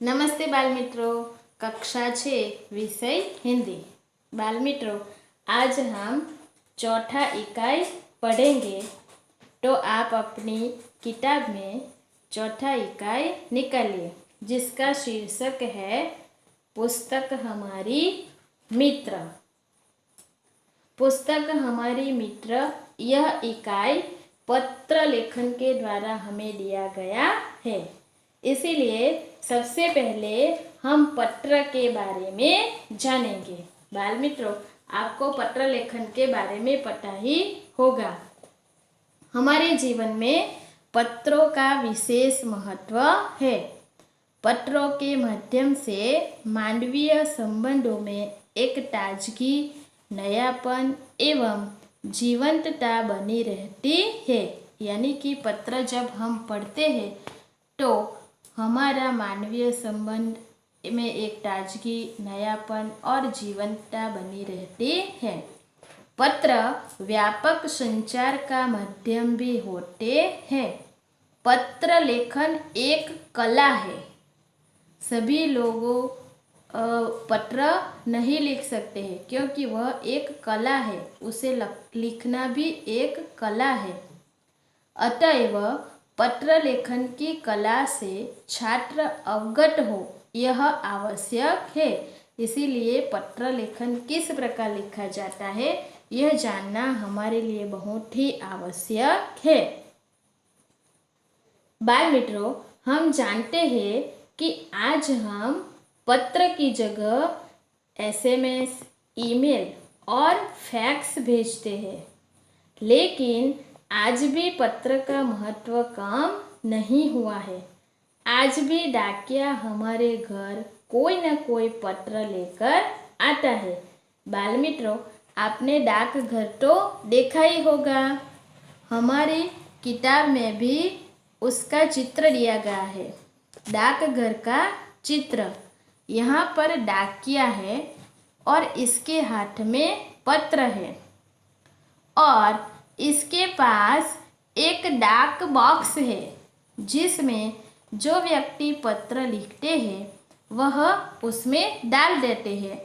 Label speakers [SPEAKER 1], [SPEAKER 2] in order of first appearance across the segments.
[SPEAKER 1] नमस्ते बाल मित्रों, कक्षा 6 विषय हिंदी। बाल मित्रों, आज हम चौथा इकाई पढ़ेंगे, तो आप अपनी किताब में चौथा इकाई निकालिए, जिसका शीर्षक है पुस्तक हमारी मित्र। पुस्तक हमारी मित्र यह इकाई पत्र लेखन के द्वारा हमें दिया गया है। इसीलिए सबसे पहले हम पत्र के बारे में जानेंगे। बाल मित्रों, आपको पत्र लेखन के बारे में पता ही होगा। हमारे जीवन में पत्रों का विशेष महत्व है। पत्रों के माध्यम से मानवीय संबंधों में एक ताजगी, नयापन एवं जीवंतता बनी रहती है। यानी कि पत्र जब हम पढ़ते हैं तो हमारा मानवीय संबंध में एक ताजगी, नयापन और जीवंतता बनी रहती है। पत्र व्यापक संचार का माध्यम भी होते हैं। पत्र लेखन एक कला है। सभी लोगों पत्र नहीं लिख सकते हैं, क्योंकि वह एक कला है। उसे लिखना भी एक कला है। अतएव पत्र लेखन की कला से छात्र अवगत हो, यह आवश्यक है। इसीलिए पत्र लेखन किस प्रकार लिखा जाता है, यह जानना हमारे लिए बहुत ही आवश्यक है। बाल मित्रों, हम जानते हैं कि आज हम पत्र की जगह SMS, ईमेल और फैक्स भेजते हैं, लेकिन आज भी पत्र का महत्व कम नहीं हुआ है। आज भी डाकिया हमारे घर कोई न कोई पत्र लेकर आता है। बाल मित्रों, आपने डाकघर तो देखा ही होगा। हमारी किताब में भी उसका चित्र दिया गया है, डाकघर का चित्र। यहाँ पर डाकिया है और इसके हाथ में पत्र है और इसके पास एक डाक बॉक्स है, जिसमें जो व्यक्ति पत्र लिखते हैं वह उसमें डाल देते हैं।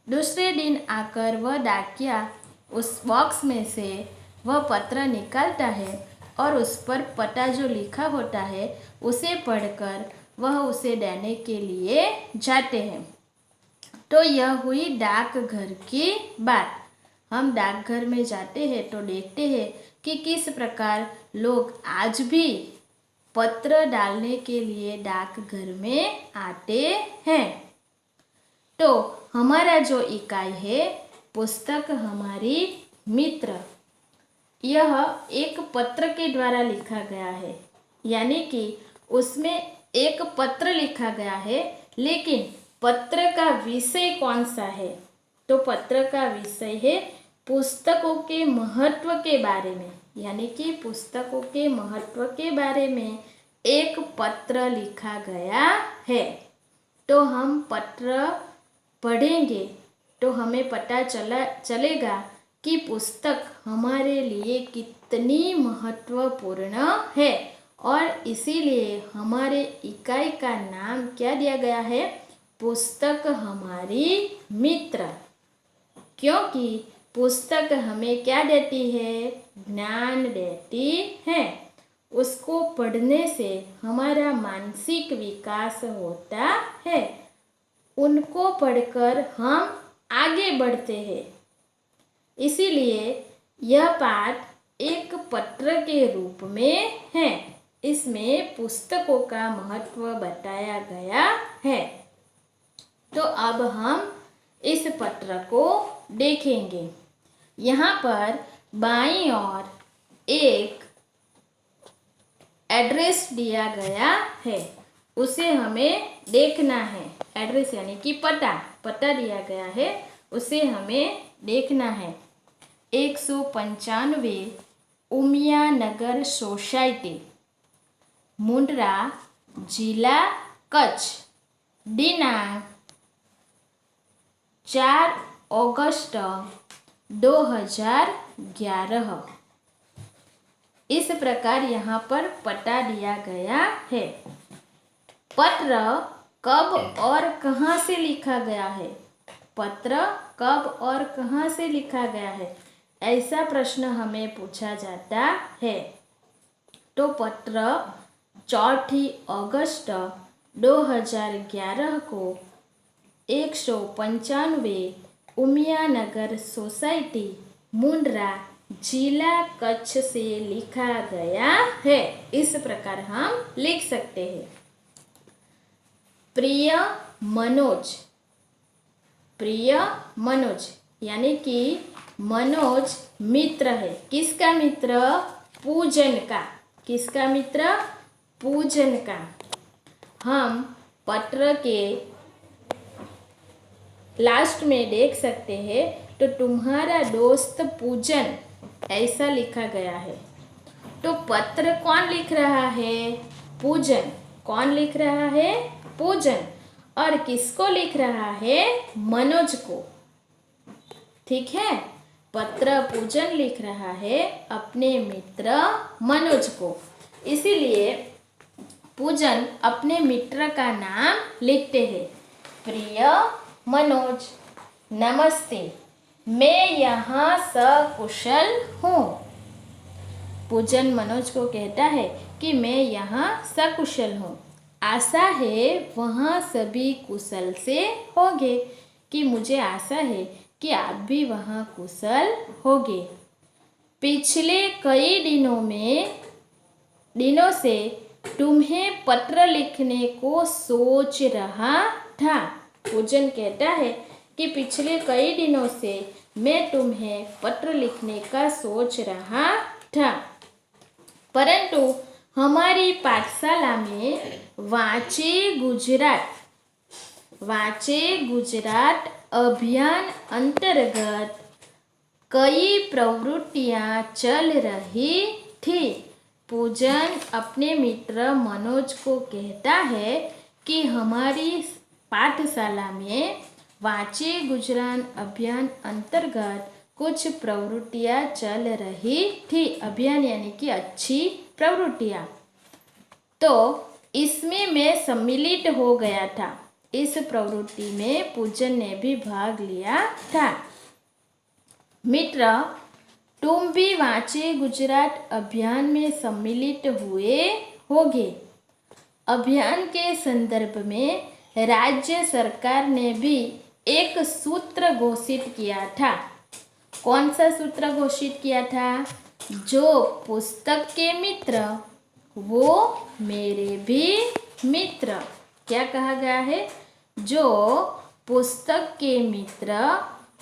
[SPEAKER 1] दूसरे दिन आकर वह डाकिया उस बॉक्स में से वह पत्र निकालता है और उस पर पता जो लिखा होता है उसे पढ़कर वह उसे देने के लिए जाते हैं। तो यह हुई डाकघर की बात। हम डाकघर में जाते हैं तो देखते हैं कि किस प्रकार लोग आज भी पत्र डालने के लिए डाकघर में आते हैं। तो हमारा जो इकाई है पुस्तक हमारी मित्र, यह एक पत्र के द्वारा लिखा गया है। यानी कि उसमें एक पत्र लिखा गया है, लेकिन पत्र का विषय कौन सा है? तो पत्र का विषय है पुस्तकों के महत्व के बारे में। यानी कि पुस्तकों के महत्व के बारे में एक पत्र लिखा गया है। तो हम पत्र पढ़ेंगे तो हमें पता चलेगा कि पुस्तक हमारे लिए कितनी महत्वपूर्ण है। और इसीलिए हमारे इकाई का नाम क्या दिया गया है? पुस्तक हमारी मित्र। क्योंकि पुस्तक हमें क्या देती है? ज्ञान देती है। उसको पढ़ने से हमारा मानसिक विकास होता है। उनको पढ़कर हम आगे बढ़ते हैं। इसीलिए यह पाठ एक पत्र के रूप में है। इसमें पुस्तकों का महत्व बताया गया है। तो अब हम इस पत्र को देखेंगे। यहाँ पर बाईं ओर एक एड्रेस दिया गया है, उसे हमें देखना है। एड्रेस यानी कि पता दिया गया है, उसे हमें देखना है। 195 उमिया नगर सोसाइटी, मुंद्रा, जिला कच्छ, दिनांक 4 अगस्त 2011। इस प्रकार यहाँ पर पता दिया गया है। पत्र कब और कहाँ से लिखा गया है? पत्र कब और कहाँ से लिखा गया है, ऐसा प्रश्न हमें पूछा जाता है। तो पत्र 4 अगस्त 2011 को 195 उमिया नगर सोसाइटी मुंद्रा जिला कच्छ से लिखा गया है। इस प्रकार हम लिख सकते हैं। प्रिय मनोज, प्रिय मनोज यानी कि मनोज मित्र है। किसका मित्र? पूजन का। किसका मित्र? पूजन का। हम पत्र के लास्ट में देख सकते हैं तो तुम्हारा दोस्त पूजन ऐसा लिखा गया है। तो पत्र कौन लिख रहा है? पूजन। कौन लिख रहा है? पूजन। और किसको लिख रहा है? मनोज को। ठीक है, पत्र पूजन लिख रहा है अपने मित्र मनोज को। इसीलिए पूजन अपने मित्र का नाम लिखते हैं। प्रिय मनोज, नमस्ते, मैं यहाँ सकुशल हूँ। पूजन मनोज को कहता है कि मैं यहाँ सकुशल हूँ। आशा है वहाँ सभी कुशल से होंगे। कि मुझे आशा है कि आप भी वहाँ कुशल होंगे। पिछले कई दिनों से तुम्हें पत्र लिखने को सोच रहा था। पूजन कहता है कि पिछले कई दिनों से मैं तुम्हें पत्र लिखने का सोच रहा था, परंतु हमारी पाठशाला में वांचे गुजरात अभियान अंतर्गत कई प्रवृत्तियां चल रही थी। पूजन अपने मित्र मनोज को कहता है कि हमारी पाठशाला में वांचे गुजरात अभियान अंतर्गत कुछ प्रवृत्तियां चल रही थी। अभियान यानी कि अच्छी प्रवृत्तियां। तो इसमें मैं सम्मिलित हो गया था। इस प्रवृत्ति में पूजन ने भी भाग लिया था। मित्र, तुम भी वांचे गुजरात अभियान में सम्मिलित हुए होगे। अभियान के संदर्भ में राज्य सरकार ने भी एक सूत्र घोषित किया था। कौन सा सूत्र घोषित किया था? जो पुस्तक के मित्र वो मेरे भी मित्र। क्या कहा गया है? जो पुस्तक के मित्र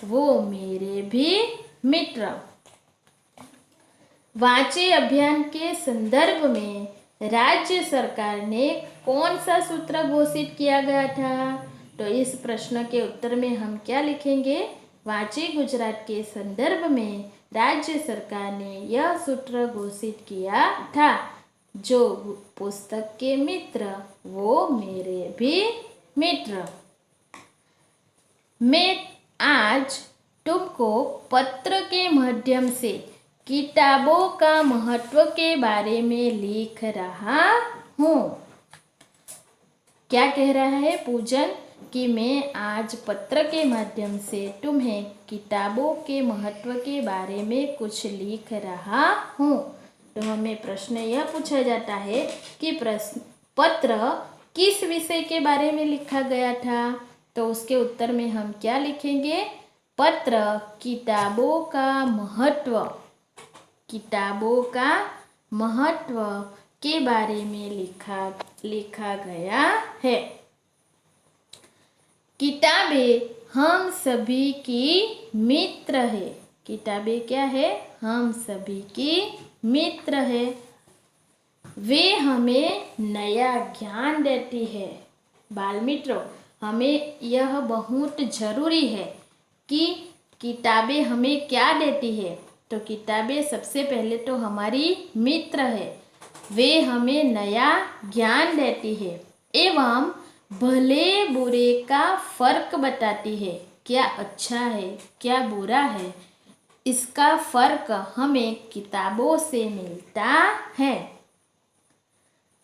[SPEAKER 1] वो मेरे भी मित्र। वांचे अभियान के संदर्भ में राज्य सरकार ने कौन सा सूत्र घोषित किया गया था? तो इस प्रश्न के उत्तर में हम क्या लिखेंगे? वांचे गुजरात के संदर्भ में राज्य सरकार ने यह सूत्र घोषित किया था, जो पुस्तक के मित्र वो मेरे भी मित्र। मैं आज तुमको पत्र के माध्यम से किताबों का महत्व के बारे में लिख रहा हूँ। क्या कह रहा है पूजन? कि मैं आज पत्र के माध्यम से तुम्हें किताबों के महत्व के बारे में कुछ लिख रहा हूँ। तो हमें प्रश्न यह पूछा जाता है कि पत्र किस विषय के बारे में लिखा गया था? तो उसके उत्तर में हम क्या लिखेंगे? पत्र किताबों का महत्व के बारे में लिखा गया है। किताबें हम सभी की मित्र है। किताबें क्या है? हम सभी की मित्र है। वे हमें नया ज्ञान देती है। बाल मित्रों, हमें यह बहुत ज़रूरी है कि किताबें हमें क्या देती है। तो किताबें सबसे पहले तो हमारी मित्र है। वे हमें नया ज्ञान देती है एवं भले बुरे का फर्क बताती है। क्या अच्छा है, क्या बुरा है, इसका फर्क हमें किताबों से मिलता है।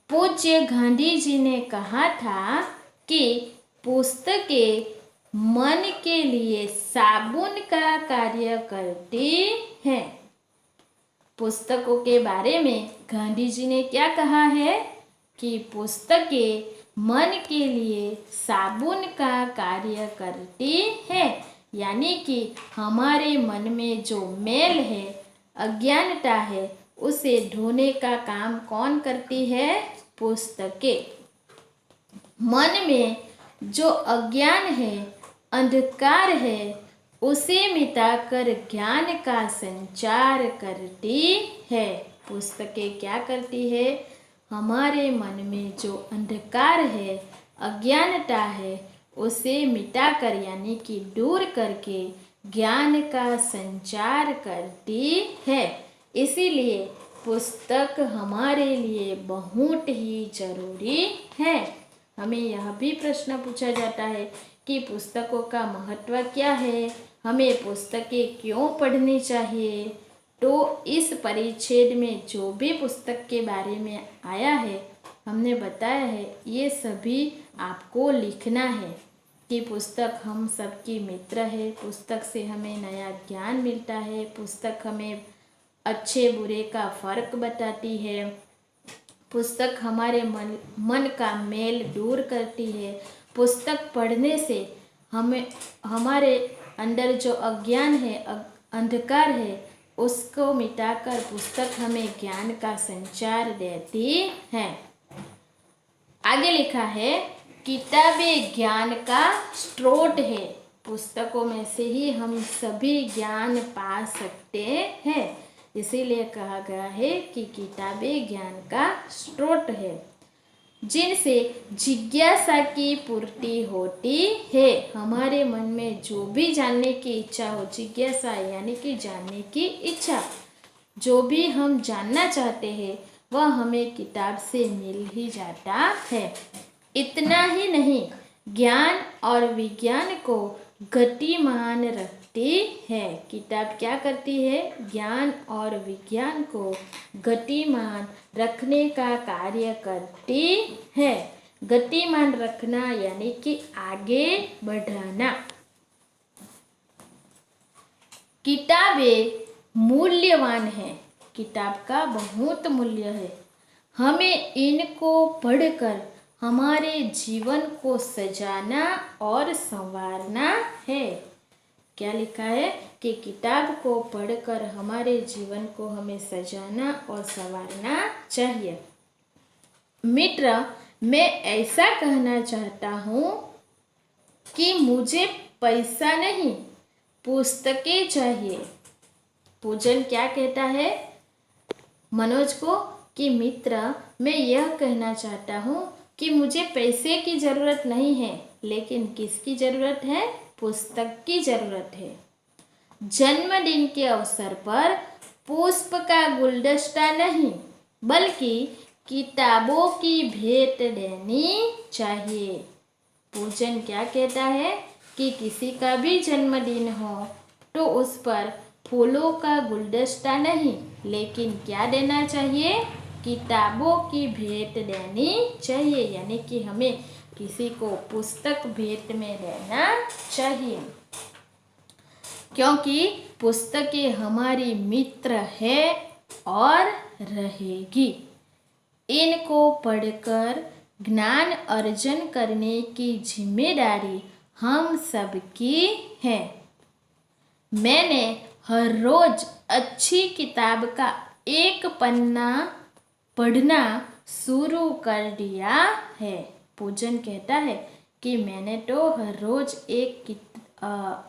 [SPEAKER 1] पूज्य गांधी जी ने कहा था कि पुस्तकें मन के लिए साबुन का कार्य करती हैं। पुस्तकों के बारे में गांधी जी ने क्या कहा है कि पुस्तकें मन के लिए साबुन का कार्य करती है, यानी कि हमारे मन में जो मैल है, अज्ञानता है, उसे धोने का काम कौन करती है? पुस्तकें। मन में जो अज्ञान है, अंधकार है, उसे मिटाकर ज्ञान का संचार करती है। पुस्तकें क्या करती है? हमारे मन में जो अंधकार है, अज्ञानता है, उसे मिटाकर यानी कि दूर करके ज्ञान का संचार करती है। इसीलिए पुस्तक हमारे लिए बहुत ही जरूरी है। हमें यह भी प्रश्न पूछा जाता है कि पुस्तकों का महत्व क्या है, हमें पुस्तकें क्यों पढ़नी चाहिए। तो इस परिच्छेद में जो भी पुस्तक के बारे में आया है, हमने बताया है, ये सभी आपको लिखना है कि पुस्तक हम सबकी मित्र है, पुस्तक से हमें नया ज्ञान मिलता है, पुस्तक हमें अच्छे बुरे का फर्क बताती है, पुस्तक हमारे मन का मेल दूर करती है। पुस्तक पढ़ने से हमें हमारे अंदर जो अज्ञान है, अंधकार है, उसको मिटाकर पुस्तक हमें ज्ञान का संचार देती है। आगे लिखा है, किताबें ज्ञान का स्रोत है। पुस्तकों में से ही हम सभी ज्ञान पा सकते हैं, इसीलिए कहा गया है कि किताबें ज्ञान का स्रोत है, जिनसे जिज्ञासा की पूर्ति होती है। हमारे मन में जो भी जानने की इच्छा हो, जिज्ञासा यानी कि जानने की इच्छा, जो भी हम जानना चाहते हैं वह हमें किताब से मिल ही जाता है। इतना ही नहीं, ज्ञान और विज्ञान को गतिमान रखती है। किताब क्या करती है? ज्ञान और विज्ञान को गतिमान रखने का कार्य करती है। गतिमान रखना यानी कि आगे बढ़ाना। किताबें मूल्यवान है, किताब का बहुत मूल्य है। हमें इनको पढ़कर हमारे जीवन को सजाना और संवारना है। क्या लिखा है कि किताब को पढ़कर हमारे जीवन को हमें सजाना और संवारना चाहिए। मित्र, मैं ऐसा कहना चाहता हूँ कि मुझे पैसा नहीं, पुस्तकें चाहिए। पूजन क्या कहता है मनोज को कि मित्र, मैं यह कहना चाहता हूँ कि मुझे पैसे की ज़रूरत नहीं है, लेकिन किसकी ज़रूरत है? पुस्तक की ज़रूरत है। जन्मदिन के अवसर पर पुष्प का गुलदस्ता नहीं, बल्कि किताबों की भेंट देनी चाहिए। पूजन क्या कहता है कि किसी का भी जन्मदिन हो तो उस पर फूलों का गुलदस्ता नहीं, लेकिन क्या देना चाहिए? किताबों की भेंट देनी चाहिए, यानी कि हमें किसी को पुस्तक भेंट में देना चाहिए, क्योंकि पुस्तकें हमारी मित्र है और रहेगी। इनको पढ़कर ज्ञान अर्जन करने की जिम्मेदारी हम सबकी है। मैंने हर रोज अच्छी किताब का एक पन्ना पढ़ना शुरू कर दिया है। पूजन कहता है कि मैंने तो हर रोज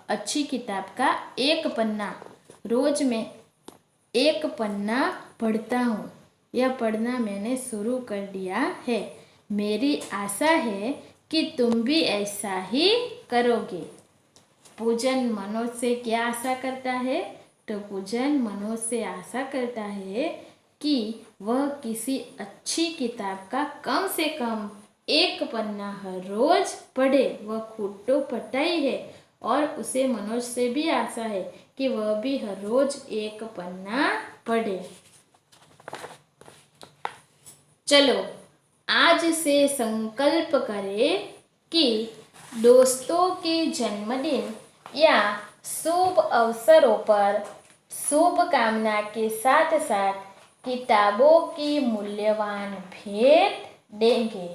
[SPEAKER 1] अच्छी किताब का एक पन्ना, रोज में एक पन्ना पढ़ता हूँ। यह पढ़ना मैंने शुरू कर दिया है। मेरी आशा है कि तुम भी ऐसा ही करोगे। पूजन मनोज से क्या आशा करता है? तो पूजन मनोज से आशा करता है कि वह किसी अच्छी किताब का कम से कम एक पन्ना हर रोज पढ़े। वह खुद तो पढ़ता ही है और उसे मनोज से भी आशा है कि वह भी हर रोज एक पन्ना पढ़े। चलो आज से संकल्प करें कि दोस्तों के जन्मदिन या शुभ अवसरों पर शुभकामना के साथ साथ किताबों की मूल्यवान भेंट देंगे।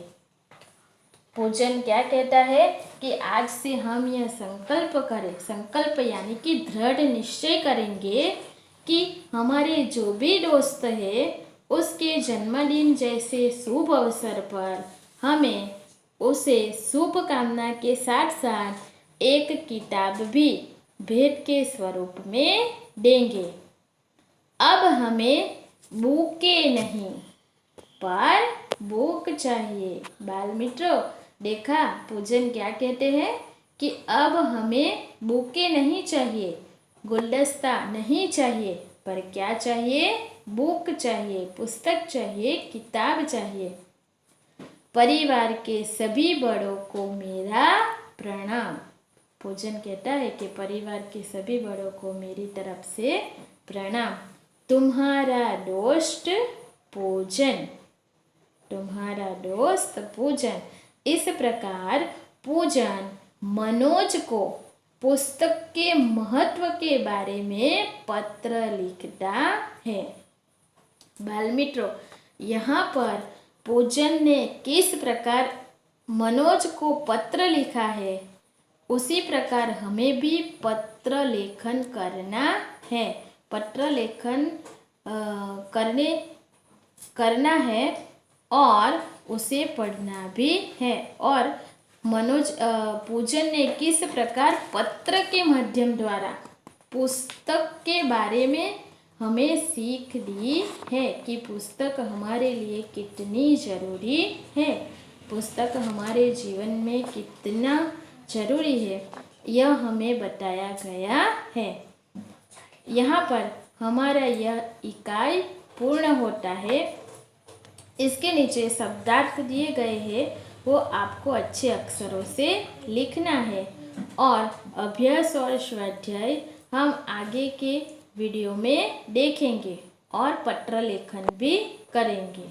[SPEAKER 1] पूजन क्या कहता है कि आज से हम यह संकल्प करें, संकल्प यानी कि दृढ़ निश्चय करेंगे कि हमारे जो भी दोस्त है उसके जन्मदिन जैसे शुभ अवसर पर हमें उसे शुभकामना के साथ साथ एक किताब भी भेंट के स्वरूप में देंगे। अब हमें बुके नहीं पर बुक चाहिए। बाल मित्रों, देखा पूजन क्या कहते हैं कि अब हमें बुके नहीं चाहिए, गुलदस्ता नहीं चाहिए, पर क्या चाहिए? बुक चाहिए, पुस्तक चाहिए, किताब चाहिए। परिवार के सभी बड़ों को मेरा प्रणाम। पूजन कहता है कि परिवार के सभी बड़ों को मेरी तरफ से प्रणाम। तुम्हारा दोस्त पूजन, तुम्हारा दोस्त पूजन। इस प्रकार पूजन मनोज को पुस्तक के महत्व के बारे में पत्र लिखता है। बाल मित्रों, यहाँ पर पूजन ने किस प्रकार मनोज को पत्र लिखा है, उसी प्रकार हमें भी पत्र लेखन करना है। पत्र लेखन करना है और उसे पढ़ना भी है। और पूजन ने किस प्रकार पत्र के माध्यम द्वारा पुस्तक के बारे में हमें सीख दी है कि पुस्तक हमारे लिए कितनी ज़रूरी है, पुस्तक हमारे जीवन में कितना ज़रूरी है, यह हमें बताया गया है। यहाँ पर हमारा यह इकाई पूर्ण होता है। इसके नीचे शब्दार्थ दिए गए हैं, वो आपको अच्छे अक्षरों से लिखना है। और अभ्यास और स्वाध्याय हम आगे के वीडियो में देखेंगे और पत्र लेखन भी करेंगे।